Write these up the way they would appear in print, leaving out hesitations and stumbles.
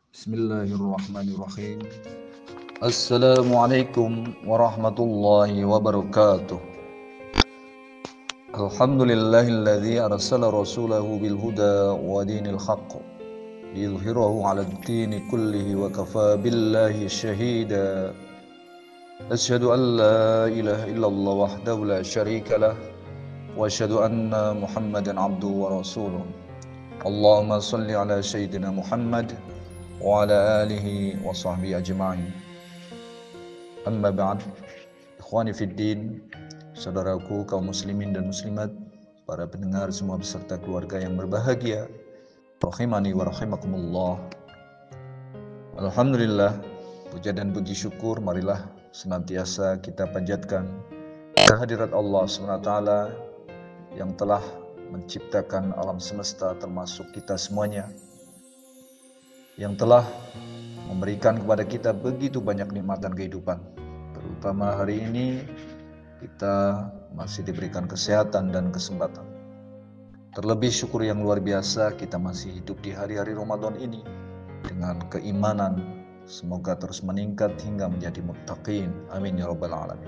Bismillahirrahmanirrahim. Assalamualaikum warahmatullahi wabarakatuh. Alhamdulillahilladzi arsala rasulahu bil huda wa dinil haqq liyudhhirahu 'alad dini kullihi wa kafa billahi shahida. Asyhadu an la ilaha illallah wahdahu la syarika lah wa asyhadu anna Muhammadan 'abduhu wa rasuluh. Allahumma shalli ala sayyidina Muhammad wa ala alihi wa sahbihi ajma'in. Amma ba'd. Ikhwani fid din, saudaraku kaum muslimin dan muslimat, para pendengar semua beserta keluarga yang berbahagia, rahimani wa rahimakumullah. Alhamdulillah, puja dan puji syukur marilah senantiasa kita panjatkan kehadirat Allah SWT yang telah menciptakan alam semesta termasuk kita semuanya, yang telah memberikan kepada kita begitu banyak nikmatan kehidupan. Terutama hari ini kita masih diberikan kesehatan dan kesempatan. Terlebih syukur yang luar biasa kita masih hidup di hari-hari Ramadan ini dengan keimanan. Semoga terus meningkat hingga menjadi muttaqin. Amin ya rabbal alamin.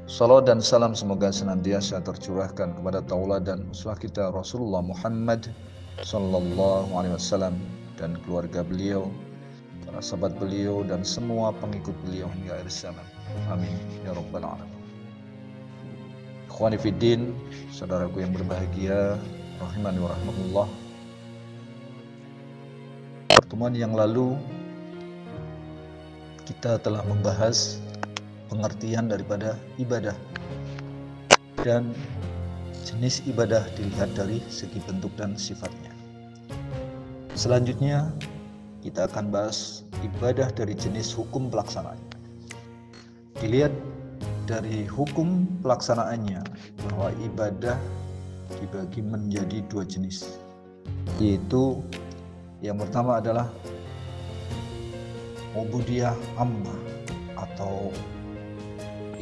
Salawat dan salam semoga senantiasa tercurahkan kepada tauladan uswah kita Rasulullah Muhammad sallallahu alaihi wasallam dan keluarga beliau, para sahabat beliau dan semua pengikut beliau hingga akhir zaman. Amin ya rabbal alamin. Ikhwani fiddin, saudaraku yang berbahagia, rahimani wa rahmatullah. Pertemuan yang lalu kita telah membahas pengertian daripada ibadah, dan jenis ibadah dilihat dari segi bentuk dan sifatnya. Selanjutnya kita akan bahas ibadah dari jenis hukum pelaksanaannya. Dilihat dari hukum pelaksanaannya bahwa ibadah dibagi menjadi dua jenis, yaitu yang pertama adalah ubudiyah ammah atau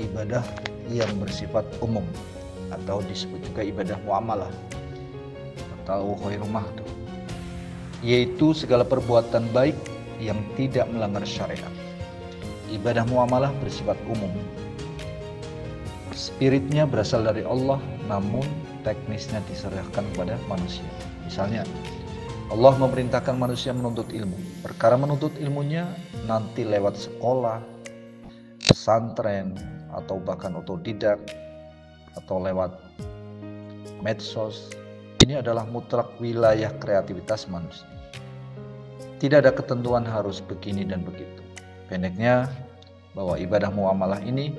ibadah yang bersifat umum, atau disebut juga ibadah muamalah atau khairul mahdud, yaitu segala perbuatan baik yang tidak melanggar syariat. Ibadah muamalah bersifat umum. Spiritnya berasal dari Allah, namun teknisnya diserahkan kepada manusia. Misalnya, Allah memerintahkan manusia menuntut ilmu. Perkara menuntut ilmunya nanti lewat sekolah, pesantren, atau bahkan otodidak, atau lewat medsos. Ini adalah mutlak wilayah kreativitas manusia. Tidak ada ketentuan harus begini dan begitu. Pendeknya, bahwa ibadah muamalah ini,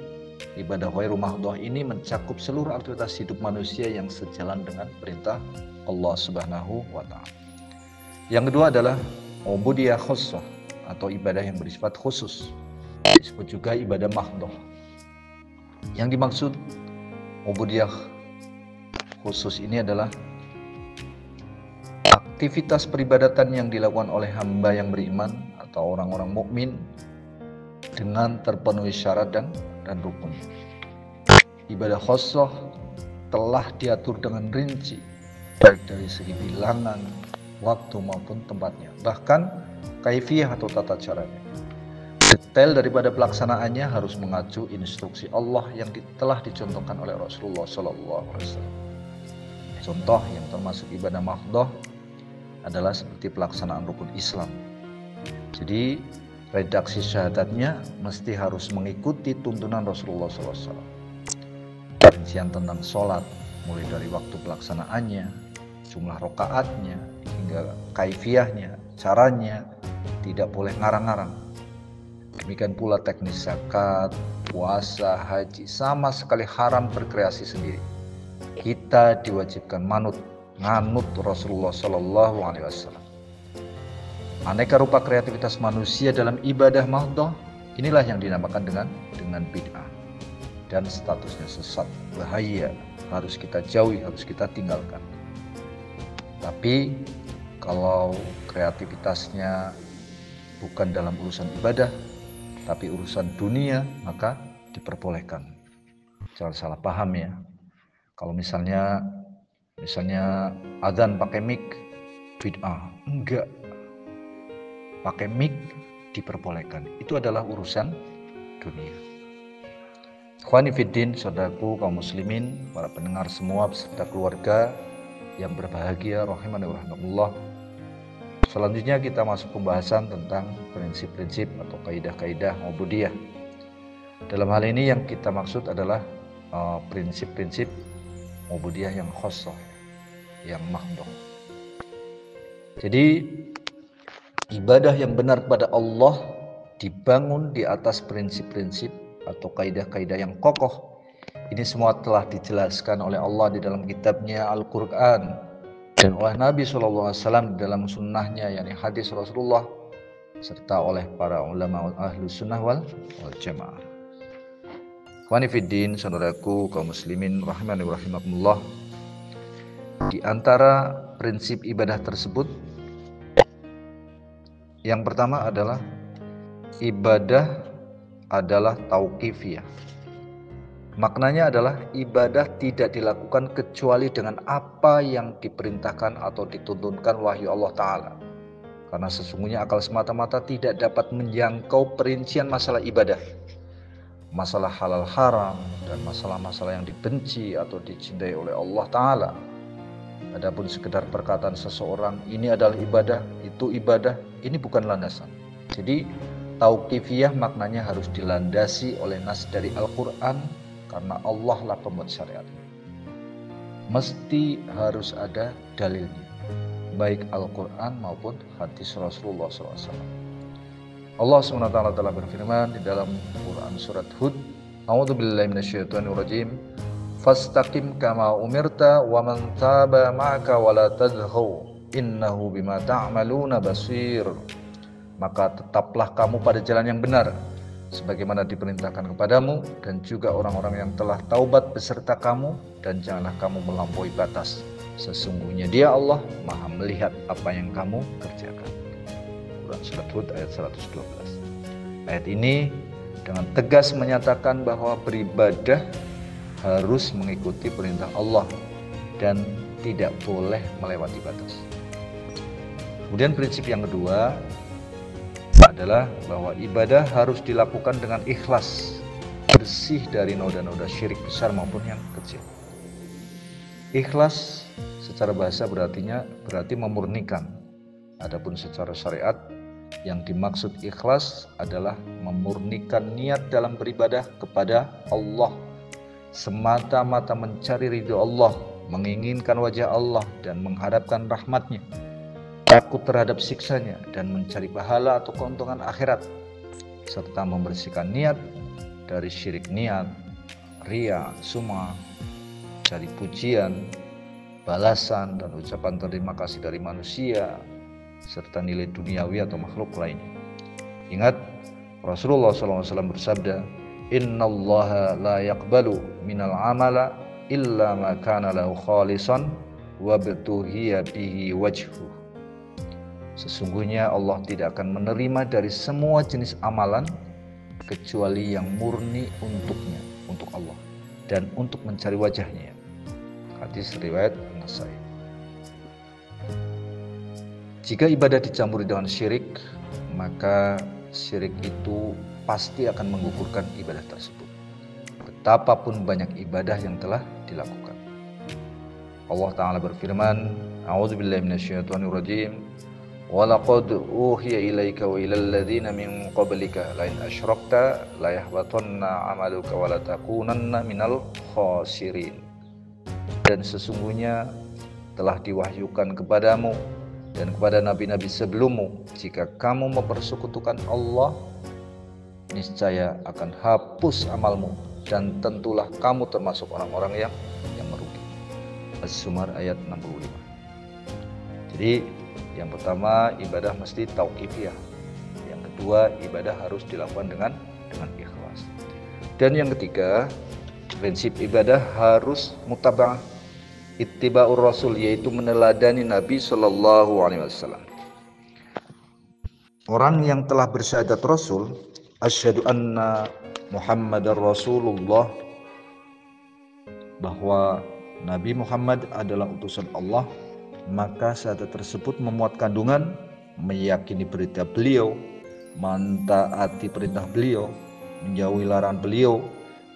ibadah khairul mahdhah ini mencakup seluruh aktivitas hidup manusia yang sejalan dengan perintah Allah Subhanahu wa Ta'ala. Yang kedua adalah ubudiyah khussah atau ibadah yang bersifat khusus. Disebut juga ibadah mahdhah. Yang dimaksud ubudiyah khusus ini adalah aktivitas peribadatan yang dilakukan oleh hamba yang beriman atau orang-orang mukmin dengan terpenuhi syarat dan rukun. Ibadah khusus telah diatur dengan rinci, baik dari segi bilangan, waktu maupun tempatnya, bahkan kaifiyah atau tata caranya. Detail daripada pelaksanaannya harus mengacu instruksi Allah yang telah dicontohkan oleh Rasulullah SAW. Contoh yang termasuk ibadah mahdhah adalah seperti pelaksanaan rukun Islam. Jadi redaksi syahadatnya mesti harus mengikuti tuntunan Rasulullah SAW. Rincian tentang sholat, mulai dari waktu pelaksanaannya, jumlah rakaatnya, hingga kaifiyahnya, caranya, tidak boleh ngarang-ngarang. Demikian pula teknis zakat, puasa, haji, sama sekali haram berkreasi sendiri. Kita diwajibkan nganut Rasulullah Sallallahu Alaihi Wasallam. Aneka rupa kreativitas manusia dalam ibadah mahdhah inilah yang dinamakan dengan bid'ah, dan statusnya sesat, bahaya, harus kita jauhi, harus kita tinggalkan. Tapi kalau kreativitasnya bukan dalam urusan ibadah, tapi urusan dunia, maka diperbolehkan. Jangan salah paham ya. Kalau misalnya adzan pakai mic, bid'ah. Enggak. pakai mic diperbolehkan. Itu adalah urusan dunia. Ikhwani fiddin, saudaraku kaum muslimin, para pendengar semua beserta keluarga yang berbahagia rahimani wa rahimakumullah. Selanjutnya kita masuk pembahasan tentang prinsip-prinsip atau kaidah-kaidah ubudiyah. Dalam hal ini yang kita maksud adalah prinsip-prinsip ubudiyah yang khosoh, yang mahdoh. Jadi ibadah yang benar kepada Allah dibangun di atas prinsip-prinsip atau kaidah-kaidah yang kokoh. Ini semua telah dijelaskan oleh Allah di dalam kitabnya Al-Quran dan oleh Nabi SAW di dalam sunnahnya, yakni hadis Rasulullah, serta oleh para ulama ahlu sunnah wal jamaah. Ikhwani fiddin, saudaraku kaum muslimin rahimani wa rahimakumullah. Di antara prinsip ibadah tersebut, yang pertama adalah ibadah adalah tauqifiyah. Maknanya adalah ibadah tidak dilakukan kecuali dengan apa yang diperintahkan atau dituntunkan wahyu Allah Ta'ala. Karena sesungguhnya akal semata-mata tidak dapat menjangkau perincian masalah ibadah, masalah halal haram, dan masalah-masalah yang dibenci atau dicintai oleh Allah Ta'ala. Adapun sekedar perkataan seseorang ini adalah ibadah, itu ibadah, ini bukan landasan. Jadi tauqifiyah maknanya harus dilandasi oleh nas dari Al-Quran, karena Allah lah pembuat syariat. Mesti harus ada dalilnya, baik Al-Quran maupun hadis Rasulullah SAW. Allah SWT telah berfirman di dalam Quran surat Hud, A'udzubillahi minasyaitonirrajim, fastaqim kama umirta wa man taba ma'aka wa la tadghaw innahu bima ta'maluna basir. Maka tetaplah kamu pada jalan yang benar sebagaimana diperintahkan kepadamu, dan juga orang-orang yang telah taubat beserta kamu, dan janganlah kamu melampaui batas. Sesungguhnya Dia Allah Maha melihat apa yang kamu kerjakan. Quran surat Hud ayat 112. Ayat ini dengan tegas menyatakan bahwa beribadah harus mengikuti perintah Allah dan tidak boleh melewati batas. Kemudian prinsip yang kedua adalah bahwa ibadah harus dilakukan dengan ikhlas, bersih dari noda-noda syirik besar maupun yang kecil. Ikhlas secara bahasa berarti memurnikan. Adapun secara syariat, yang dimaksud ikhlas adalah memurnikan niat dalam beribadah kepada Allah, semata-mata mencari ridho Allah, menginginkan wajah Allah dan mengharapkan rahmatnya, takut terhadap siksanya dan mencari pahala atau keuntungan akhirat, serta membersihkan niat dari syirik niat, riya, sum'ah, cari pujian, balasan dan ucapan terima kasih dari manusia, serta nilai duniawi atau makhluk lainnya. Ingat, Rasulullah SAW bersabda, Innallaha la yaqbalu minal amala illa ma kana lahu khalisan wa btuhiya bihi wajhu. Sesungguhnya Allah tidak akan menerima dari semua jenis amalan kecuali yang murni untuknya, untuk Allah, dan untuk mencari wajahnya. Hadis riwayat An-Nasai. Jika ibadah dicampuri dengan syirik, maka syirik itu pasti akan menggugurkan ibadah tersebut, betapapun banyak ibadah yang telah dilakukan. Allah Ta'ala berfirman, A'udzubillahi minasyaitonirrajim, Walaqad uhiya ilaika wa ilal ladzina min qablika la in asyrakta la yahbatanna 'amaluka wa la takunanna minal khasirin. Dan sesungguhnya telah diwahyukan kepadamu dan kepada nabi-nabi sebelummu, jika kamu mempersekutukan Allah, niscaya akan hapus amalmu dan tentulah kamu termasuk orang-orang yang merugi. As-Zumar ayat 65. Jadi yang pertama, ibadah mesti tauqifiyah. Yang kedua, ibadah harus dilakukan dengan ikhlas. Dan yang ketiga, prinsip ibadah harus mutaba'ah, ittiba'ur rasul, yaitu meneladani Nabi SAW. Orang yang telah bersyahadat Rasul, asyhadu anna Muhammadar Rasulullah, bahwa Nabi Muhammad adalah utusan Allah, maka syahadat tersebut memuat kandungan meyakini berita beliau, mentaati perintah beliau, menjauhi larangan beliau,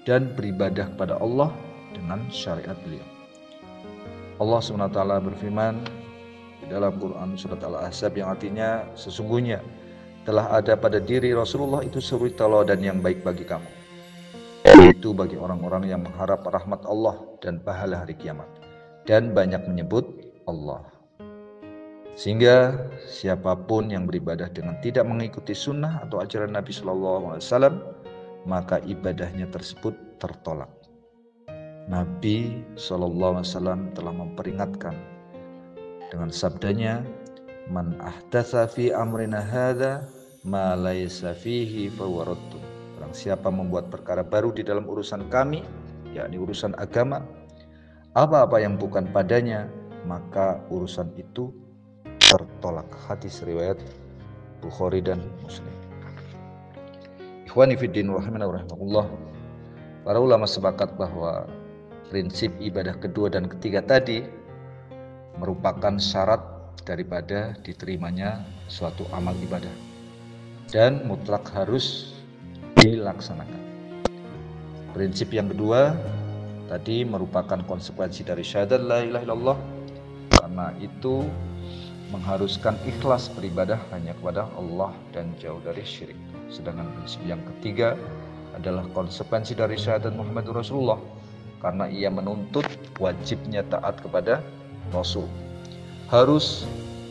dan beribadah kepada Allah dengan syariat beliau. Allah SWT berfirman di dalam Quran surat Al-Ahzab yang artinya, sesungguhnya telah ada pada diri Rasulullah itu suri teladan yang baik bagi kamu, yaitu bagi orang-orang yang mengharap rahmat Allah dan pahala hari kiamat, dan banyak menyebut Allah. Sehingga siapapun yang beribadah dengan tidak mengikuti sunnah atau ajaran Nabi SAW, maka ibadahnya tersebut tertolak. Nabi SAW telah memperingatkan dengan sabdanya, "Man ahdatsa fi amrina hadza ma laisa fihi fahuwa raddun." Barang siapa membuat perkara baru di dalam urusan kami, yakni urusan agama, apa-apa yang bukan padanya, maka urusan itu tertolak. Hadis riwayat Bukhari dan Muslim. Ikhwani fiddin rahimana wa rahimakumullah. Para ulama sepakat bahwa prinsip ibadah kedua dan ketiga tadi merupakan syarat daripada diterimanya suatu amal ibadah dan mutlak harus dilaksanakan. Prinsip yang kedua tadi merupakan konsekuensi dari syahadat la ilaha illallah, karena itu mengharuskan ikhlas beribadah hanya kepada Allah dan jauh dari syirik. Sedangkan prinsip yang ketiga adalah konsekuensi dari syahadat Muhammad Rasulullah, karena ia menuntut wajibnya taat kepada Rasul. Harus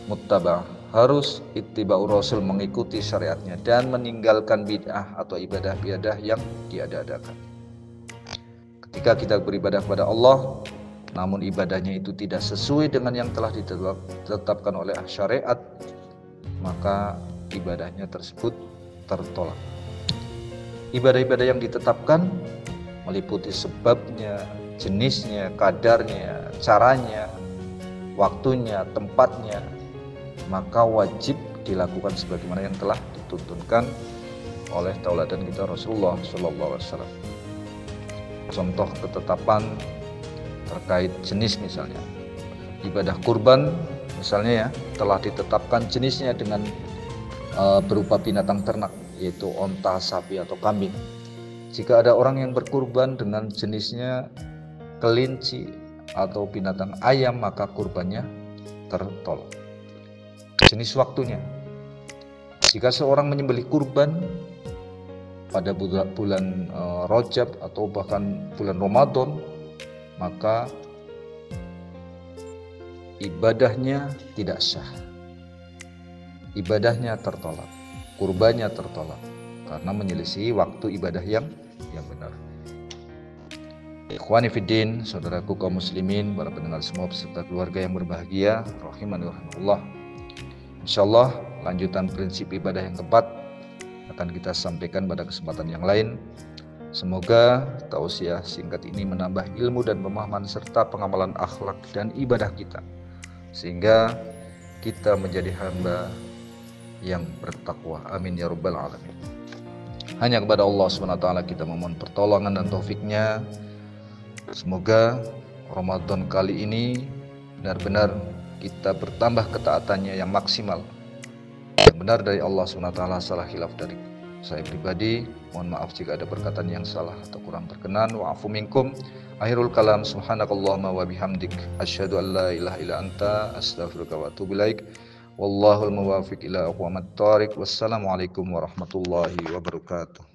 muttaba'ah, harus ittiba'ur Rasul, mengikuti syariatnya dan meninggalkan bid'ah atau ibadah-ibadah yang diada-adakan. Ketika kita beribadah kepada Allah, namun ibadahnya itu tidak sesuai dengan yang telah ditetapkan oleh syariat, maka ibadahnya tersebut tertolak. Ibadah-ibadah yang ditetapkan meliputi sebabnya, jenisnya, kadarnya, caranya, waktunya, tempatnya, maka wajib dilakukan sebagaimana yang telah dituntunkan oleh tauladan kita Rasulullah SAW. Contoh ketetapan terkait jenis misalnya, ibadah kurban misalnya telah ditetapkan jenisnya dengan berupa binatang ternak, yaitu onta, sapi atau kambing. Jika ada orang yang berkurban dengan jenisnya kelinci atau binatang ayam, maka kurbannya tertolak. Jenis waktunya, jika seorang menyembelih kurban pada bulan Rajab atau bahkan bulan Ramadan, maka ibadahnya tidak sah, ibadahnya tertolak, kurbannya tertolak, karena menyelisihi waktu ibadah yang benar. Ikhwani fiddin, saudaraku kaum muslimin, para pendengar semua beserta keluarga yang berbahagia, rahimani wa rahimakumullah. Insyaallah lanjutan prinsip ibadah yang keempat akan kita sampaikan pada kesempatan yang lain. Semoga tausiah singkat ini menambah ilmu dan pemahaman serta pengamalan akhlak dan ibadah kita, sehingga kita menjadi hamba yang bertakwa. Amin ya rabbal alamin. Hanya kepada Allah SWT kita memohon pertolongan dan taufiknya. Semoga Ramadan kali ini benar-benar kita bertambah ketaatannya yang maksimal, yang benar dari Allah SWT, salah khilaf dari saya pribadi. Mohon maaf jika ada perkataan yang salah atau kurang berkenan. Wa'afu minkum. Akhirul kalam, subhanakallahumma wa bihamdik, asyhadu an la ilaha illa anta, astaghfiruka wa atubu ilaik. Wallahul muwaffiq ila aqwamit thoriq. Wassalamualaikum warahmatullahi wabarakatuh.